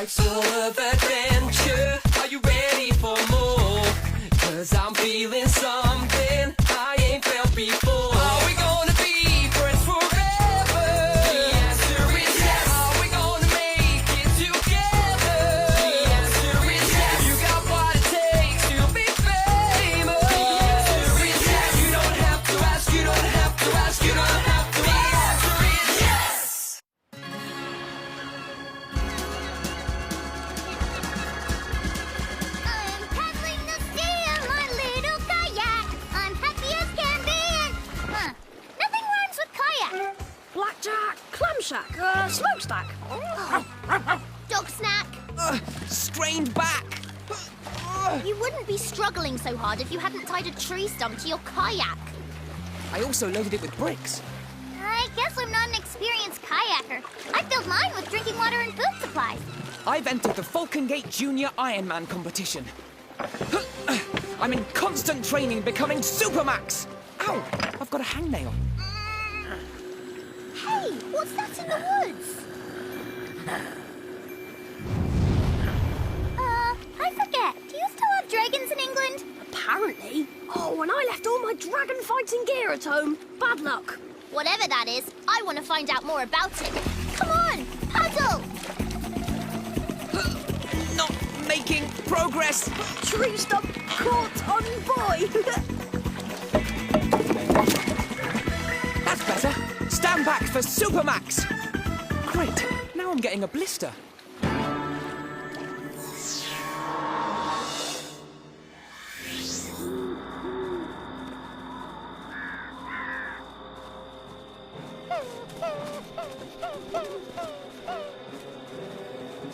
Life's full of adventure. Are you ready for more? 'Cause I'm feeling something I ain't felt before. Are we gonna be friends forever? The answer is yes. Are we gonna make it together? The answer is yes. You got what it takes to be famous. The answer is yes. You don't have to ask, you don't have to ask, you don't have to ask. The answer is yes. I'm paddling the sea on my little kayak. I'm happy as can be and... nothing rhymes with kayak. Blackjack, clamshack, smokestack. Dog snack. Strained back. You wouldn't be struggling so hard if you hadn't tied a tree stump to your kayak. I also loaded it with bricks. I guess I'm not an experienced kayaker. I filled mine with drinking water and food supplies. I've entered the Falcon Gate Junior Ironman competition. I'm in constant training, becoming Supermax. Ow! I've got a hangnail. Hey, what's that in the woods? I forget. Do you still have dragons in England? Apparently. Oh, and I left all my dragon fighting gear at home. Bad luck. Whatever that is, I want to find out more about it. Come on, paddle! Not making progress. Tree stump caught on boy. That's better. Stand back for Supermax. Great. Now I'm getting a blister.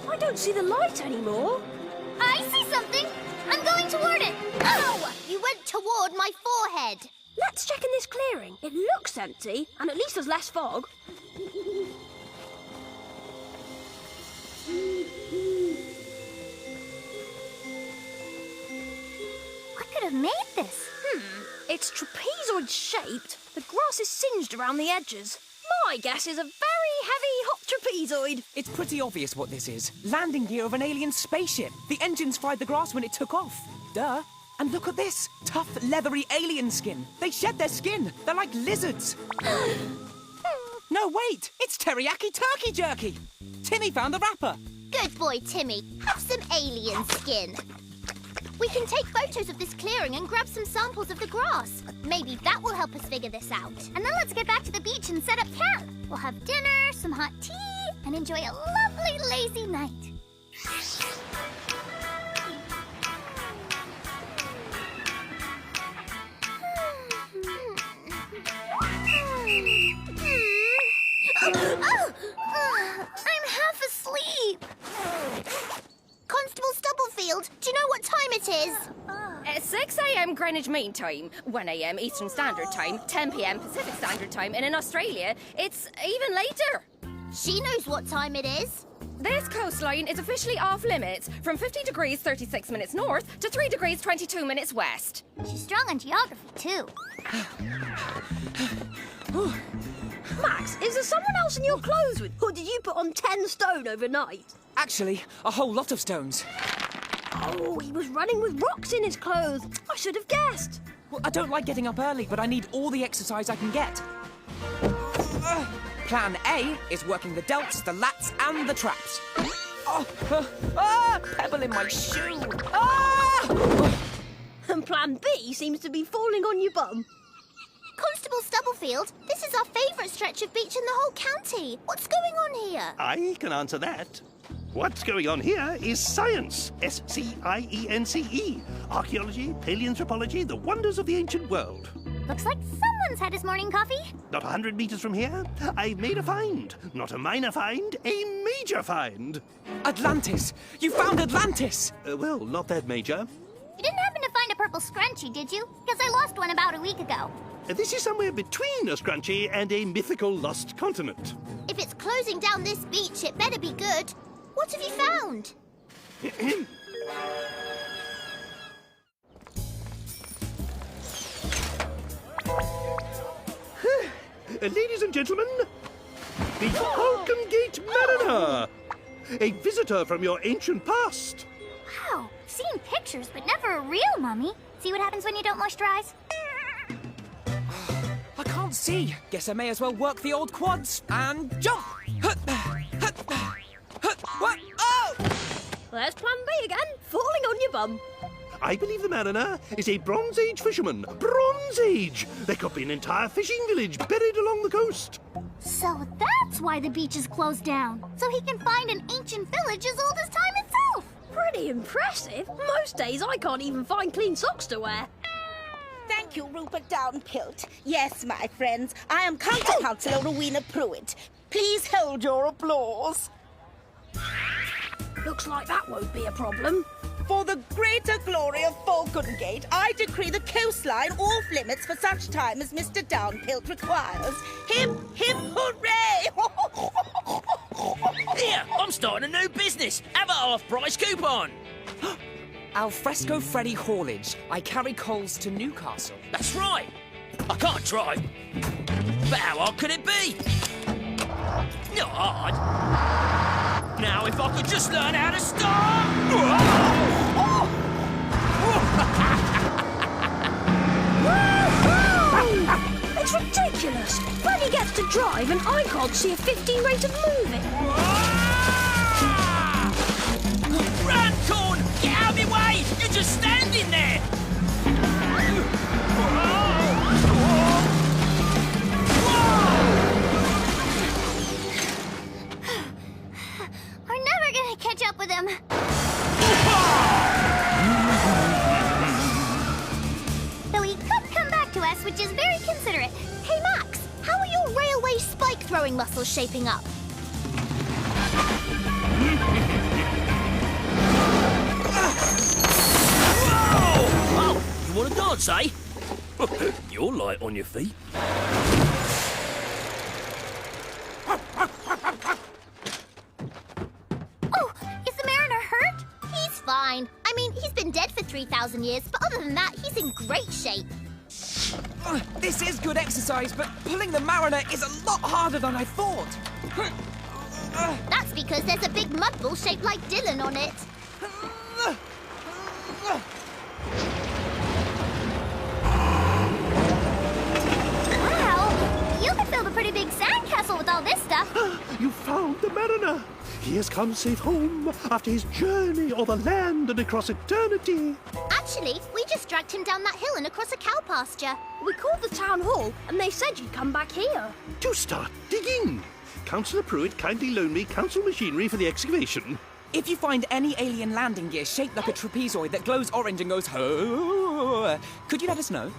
I don't see the light anymore. I see something. I'm going toward it. Oh, you went toward my forehead. Let's check in this clearing. It looks empty, and at least there's less fog. I could have made this. It's trapezoid shaped. The grass is singed around the edges. My guess is a very heavy hot trapezoid. It's pretty obvious what this is. Landing gear of an alien spaceship. The engines fried the grass when it took off. Duh. And look at this. Tough, leathery alien skin. They shed their skin. They're like lizards. No, wait. It's teriyaki turkey jerky. Timmy found the wrapper. Good boy, Timmy. Have some alien skin. We can take photos of this clearing and grab some samples of the grass. Maybe that will help us figure this out. And then let's get back to the beach and set up camp. We'll have dinner, some hot tea, and enjoy a lovely lazy night. I'm half asleep. Constable Stubblefield, do you know what time it is? 6 a.m. Greenwich Mean Time, 1 a.m. Eastern Standard Time, 10 p.m. Pacific Standard Time, and in Australia, it's even later. She knows what time it is. This coastline is officially off limits from 50 degrees 36 minutes north to 3 degrees 22 minutes west. She's strong on geography, too. Max, is there someone else in your clothes with, or did you put on 10 stone overnight? Actually, a whole lot of stones. Oh, he was running with rocks in his clothes. I should have guessed. Well, I don't like getting up early, but I need all the exercise I can get. Plan A is working the delts, the lats, and the traps. Pebble in my shoe. And plan B seems to be falling on your bum. Constable Stubblefield, this is our favourite stretch of beach in the whole county. What's going on here? I can answer that. What's going on here is science. S-C-I-E-N-C-E. Archaeology, paleoanthropology, the wonders of the ancient world. Looks like someone's had his morning coffee. Not 100 meters from here, I've made a find. Not a minor find, a major find. Atlantis! You found Atlantis! Well, not that major. You didn't happen to find a purple scrunchie, did you? Because I lost one about a week ago. This is somewhere between a scrunchie and a mythical lost continent. If it's closing down this beach, it better be good. What have you found? Ladies and gentlemen, the Falcon Gate Mariner. a visitor from your ancient past. Wow, seen pictures, but never a real mummy. See what happens when you don't moisturize? I can't see. Guess I may as well work the old quads and jump. What? Oh! There's plan B again, falling on your bum. I believe the mariner is a Bronze Age fisherman. Bronze Age! There could be an entire fishing village buried along the coast. So that's why the beach is closed down. So he can find an ancient village as old as time itself. Pretty impressive. Most days I can't even find clean socks to wear. Thank you, Rupert Downpilt. Yes, my friends, I am Counter Councillor Rowena Pruitt. Please hold your applause. Looks like that won't be a problem. For the greater glory of Falcongate, I decree the coastline off limits for such time as Mr. Downpilt requires. Hip, hip, hooray! Here, I'm starting a new business. Have a half-price coupon. Alfresco Freddy Haulage. I carry coals to Newcastle. That's right. I can't drive. But how hard could it be? Not hard. Now, if I could just learn how to start. It's ridiculous. Freddy gets to drive and I can't see a 15 rate of moving. Run, Corn! Get out of my way! You're just standing there! We're never gonna catch up with him. Though he could come back to us, which is very considerate. Hey, Max, how are your railway spike-throwing muscles shaping up? Oh, you want to dance, eh? You're light on your feet. Oh, is the mariner hurt? He's fine. I mean, he's been dead for 3,000 years, but other than that, he's in great shape. This is good exercise, but pulling the mariner is a lot harder than I thought. That's because there's a big mud ball shaped like Dylan on it. Wow, you could build a pretty big sandcastle with all this stuff. You found the mariner. He has come safe home after his journey over land and across eternity. Actually, we just dragged him down that hill and across a cow pasture. We called the town hall and they said you'd come back here. To start digging. Councillor Pruitt kindly loaned me council machinery for the excavation. If you find any alien landing gear shaped like a trapezoid that glows orange and goes ho, could you let us know?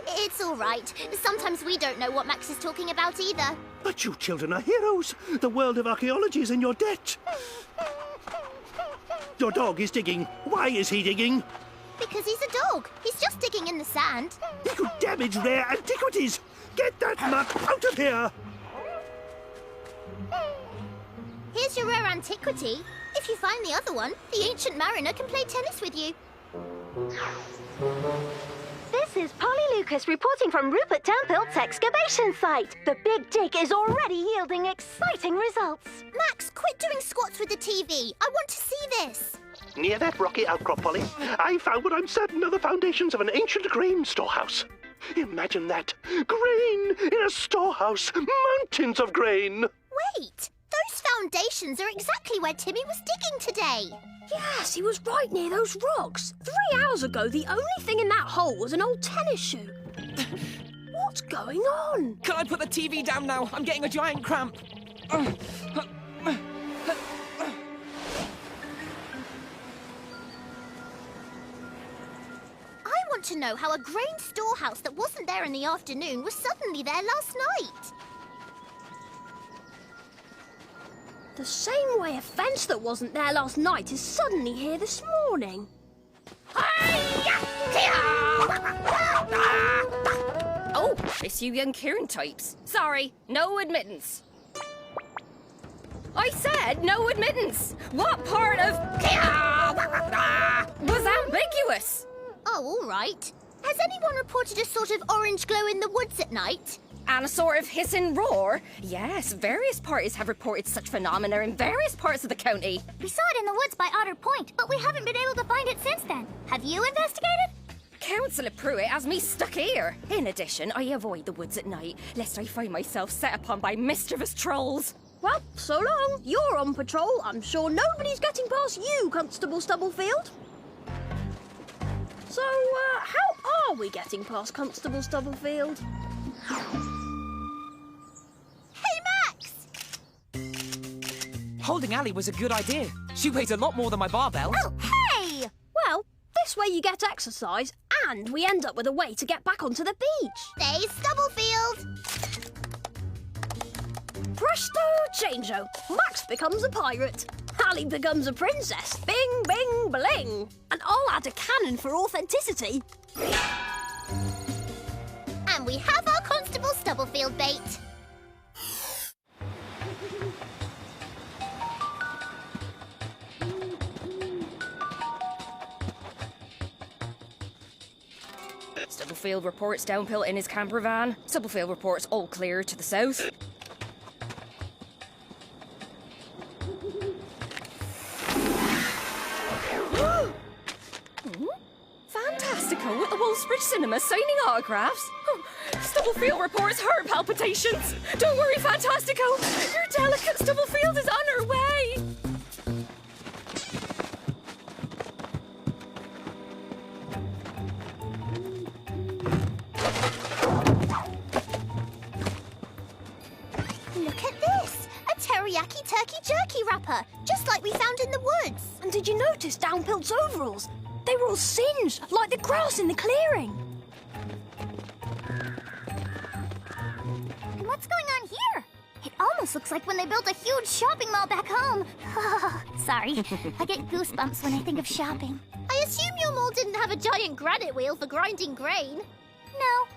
It's all right. Sometimes we don't know what Max is talking about either. But you children are heroes. The world of archaeology is in your debt. Your dog is digging. Why is he digging? Because he's a dog. He's just digging in the sand. He could damage rare antiquities. Get that mutt out of here. Here's your rare antiquity. If you find the other one, the ancient mariner can play tennis with you. This is Polly Lucas reporting from Rupert Downpilt's excavation site. The big dig is already yielding exciting results. Max, quit doing squats with the TV. I want to see this. Near that rocky outcrop, Polly, I found what I'm certain are the foundations of an ancient grain storehouse. Imagine that. Grain in a storehouse. Mountains of grain. Wait, those foundations are exactly where Timmy was digging today. Yes, he was right near those rocks. 3 hours ago, the only thing in that hole was an old tennis shoe. What's going on? Can I put the TV down now? I'm getting a giant cramp. I want to know how a grain storehouse that wasn't there in the afternoon was suddenly there last night. The same way a fence that wasn't there last night is suddenly here this morning. Oh, it's you young Kieran types. Sorry, no admittance. I said no admittance. What part of was ambiguous? Oh, all right. Has anyone reported a sort of orange glow in the woods at night? And a sort of hissing roar? Yes, various parties have reported such phenomena in various parts of the county. We saw it in the woods by Otter Point, but we haven't been able to find it since then. Have you investigated? Councillor Pruitt has me stuck here. In addition, I avoid the woods at night, lest I find myself set upon by mischievous trolls. Well, so long. You're on patrol. I'm sure nobody's getting past you, Constable Stubblefield. So, how are we getting past Constable Stubblefield? Hey, Max! Holding Ally was a good idea. She weighs a lot more than my barbell. Oh, hey! Well, this way you get exercise, and we end up with a way to get back onto the beach. Stay Stubblefield! Presto changeo. Max becomes a pirate. Ally becomes a princess. Bing, bing, bling. And I'll add a cannon for authenticity. And we have our Constable Stubblefield bait. Stubblefield reports downhill in his camper van. Stubblefield reports all clear to the south. Fantastical with the Wolfsbridge Cinema signing autographs. Stubblefield reports heart palpitations. Don't worry, Fantastico. Your delicate Stubblefield is on her way. Look at this! A teriyaki turkey jerky wrapper, just like we found in the woods. And did you notice Downpilt's overalls? They were all singed, like the grass in the clearing. And what's going on here? It almost looks like when they built a huge shopping mall back home. Sorry, I get goosebumps when I think of shopping. I assume your mall didn't have a giant granite wheel for grinding grain. No,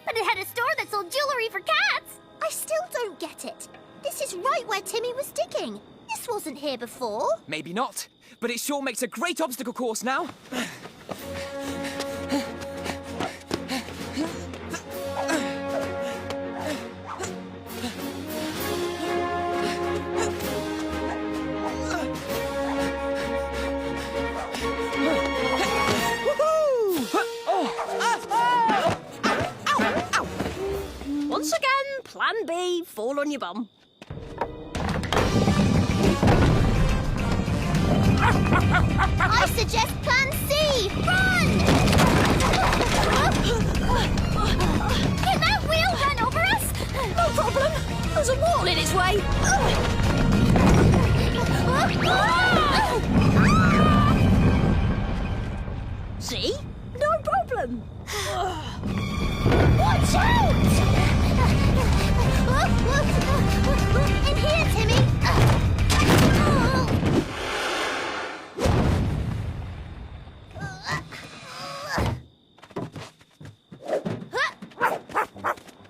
but it had a store that sold jewelry for cats. I still don't get it. This is right where Timmy was digging. This wasn't here before. Maybe not, but it sure makes a great obstacle course now. Once again, Plan B, fall on your bum. I suggest Plan C. Run! Can that wheel run over us? No problem. There's a wall in its way. See? No problem. Watch out! In here, Timmy.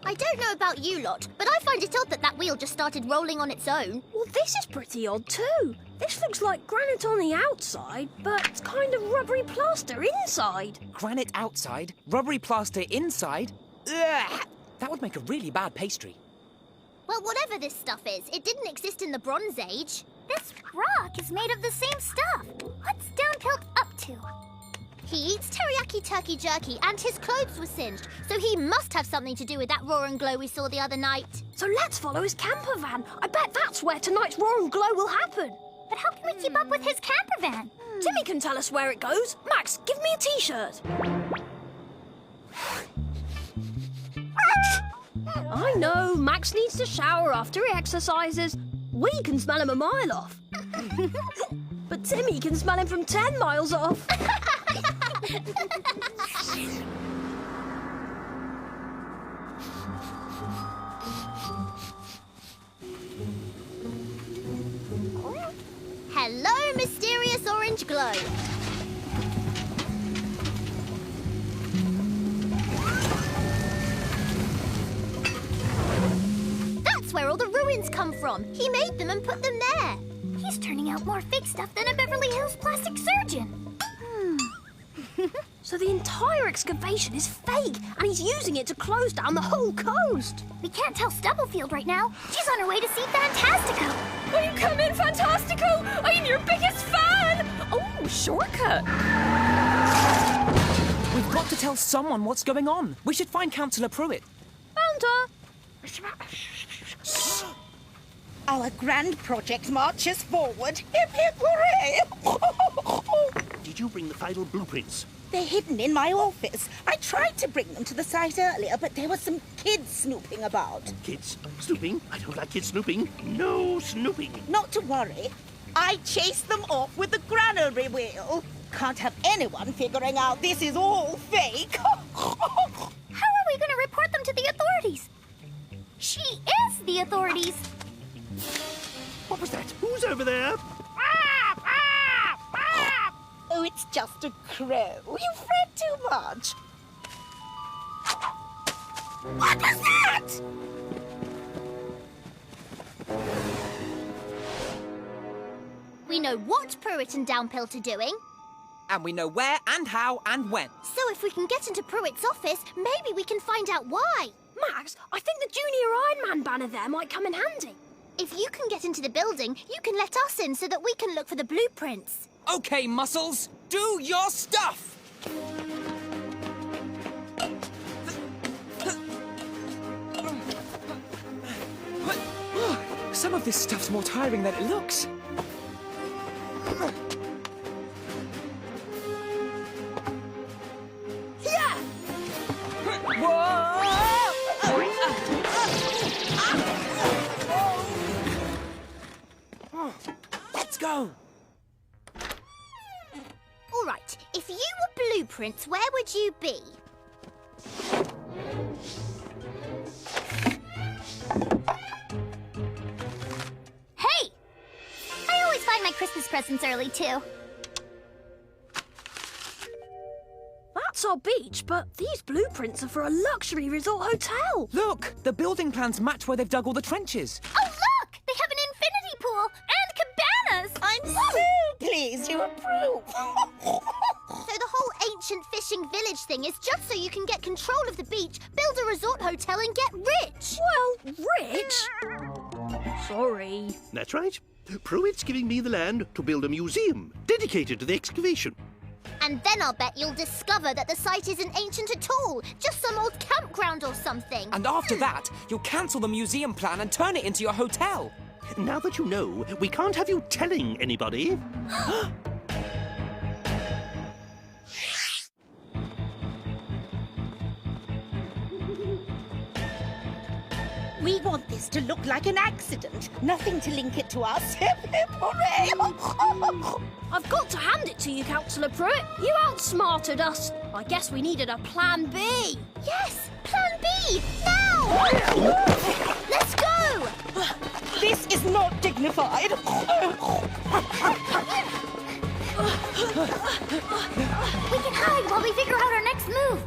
I don't know about you lot, but I find it odd that that wheel just started rolling on its own. Well, this is pretty odd too. This looks like granite on the outside, but it's kind of rubbery plaster inside. Granite outside, rubbery plaster inside. Ugh, that would make a really bad pastry. Well, whatever this stuff is, it didn't exist in the Bronze Age. This rock is made of the same stuff. What's Downpilt up to? He eats teriyaki turkey jerky and his clothes were singed, so he must have something to do with that roar and glow we saw the other night. So let's follow his camper van. I bet that's where tonight's roar and glow will happen. But how can we keep up with his camper van? Timmy can tell us where it goes. Max, give me a t-shirt. I know, Max needs to shower after he exercises. We can smell him a mile off. But Timmy can smell him from 10 miles off. Hello, mysterious orange glow. That's where all the ruins come from. He made them and put them there. He's turning out more fake stuff than a Beverly Hills plastic surgeon. So the entire excavation is fake, and he's using it to close down the whole coast. We can't tell Stubblefield right now. She's on her way to see Fantastico. Will you come in, Fantastico? I'm your biggest fan! Oh, shortcut. We've got to tell someone what's going on. We should find Councillor Pruitt. Found her. Our grand project marches forward. Hip, hip, hooray! Did you bring the final blueprints? They're hidden in my office. I tried to bring them to the site earlier, but there were some kids snooping about. Kids snooping? I don't like kids snooping. No snooping. Not to worry. I chased them off with the granary wheel. Can't have anyone figuring out this is all fake. How are we going to report them to the authorities? She is the authorities. What was that? Who's over there? Oh, it's just a crow. You've read too much. What was that? We know what Pruitt and Downpilt are doing. And we know where and how and when. So if we can get into Pruitt's office, maybe we can find out why. Max, I think the Junior Iron Man banner there might come in handy. If you can get into the building, you can let us in so that we can look for the blueprints. Okay, Muscles, do your stuff! Some of this stuff's more tiring than it looks. Yeah! Let's go! All right, if you were blueprints, where would you be? Hey! I always find my Christmas presents early, too. That's our beach, but these blueprints are for a luxury resort hotel. Look, the building plans match where they've dug all the trenches. Oh, look! They have an infinity pool and cabanas! I'm so pleased you approve. So the whole ancient fishing village thing is just so you can get control of the beach, build a resort hotel and get rich. Well, rich? Sorry. That's right. Pruitt's giving me the land to build a museum dedicated to the excavation. And then I'll bet you'll discover that the site isn't ancient at all, just some old campground or something. And after that, you'll cancel the museum plan and turn it into your hotel. Now that you know, we can't have you telling anybody. We want this to look like an accident. Nothing to link it to us. Hip, hip, hooray! I've got to hand it to you, Councillor Pruitt. You outsmarted us. I guess we needed a plan B. Yes, plan B, now! Let's go! This is not dignified. We can hide while we figure out our next move.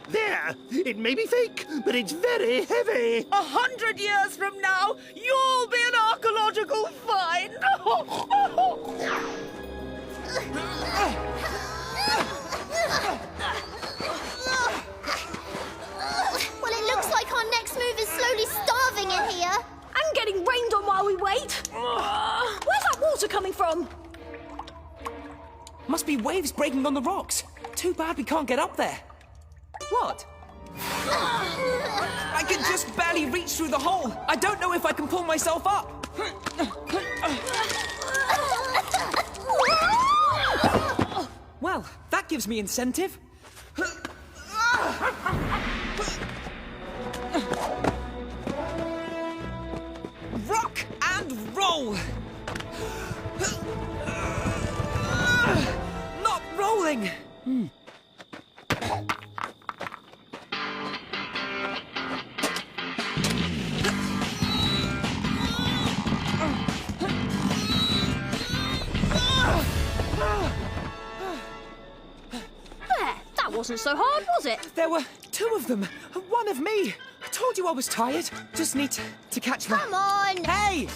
There! It may be fake, but it's very heavy. 100 years from now, you'll be an archaeological find. Well, it looks like our next move is slowly starving in here. And getting rained on while we wait. Where's that water coming from? Must be waves breaking on the rocks. Too bad we can't get up there. What? I can just barely reach through the hole. I don't know if I can pull myself up. Well, that gives me incentive. Rock and roll. Not rolling. There, that wasn't so hard, was it? There were two of them. One of me. I told you I was tired. Just need to catch my... Come on. Hey!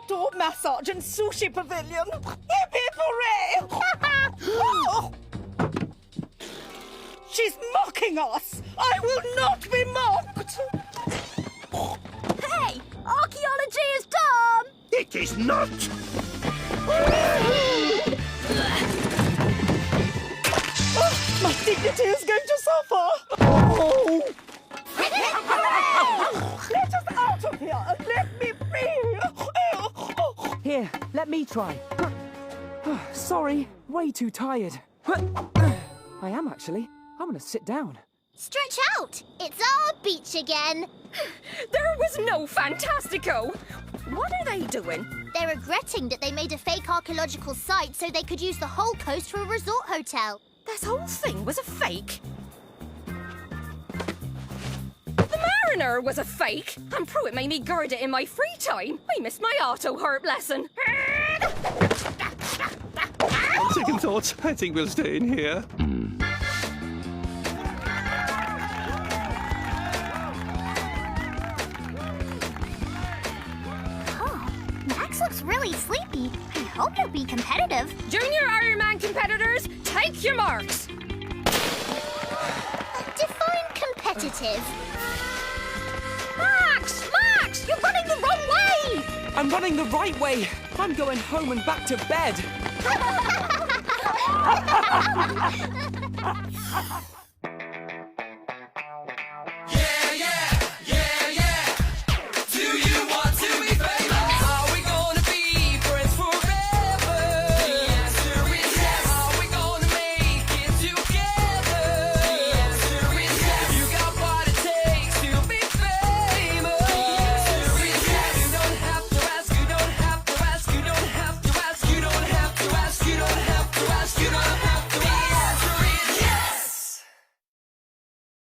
outdoor massage and sushi pavilion. Hip hip hooray! Oh! She's mocking us. I will not be mocked. Hey, archaeology is done! It is not! Oh, my dignity is going to suffer. Oh. Let us out of here and let me free. Here, let me try. Sorry, way too tired. I am actually. I'm gonna sit down. Stretch out! It's our beach again. There was no Fantastico! What are they doing? They're regretting that they made a fake archaeological site so they could use the whole coast for a resort hotel. This whole thing was a fake. The Mariner was a fake. And Pruitt made me guard it in my free time. I missed my auto herp lesson. On second thoughts, I think we'll stay in here. Max looks really sleepy. I hope he'll be competitive. Junior Ironman competitors, take your marks. Define competitive. Max, you're running the wrong way! I'm running the right way. I'm going home and back to bed. Do you want to be famous? Are we gonna be friends forever? The answer is yes. Are we gonna make it together? The answer is yes. You got what it takes to be famous. The answer is yes. You don't have to ask, you don't have to ask, you don't have to ask, you don't have to ask, you don't have to ask, you don't have to ask.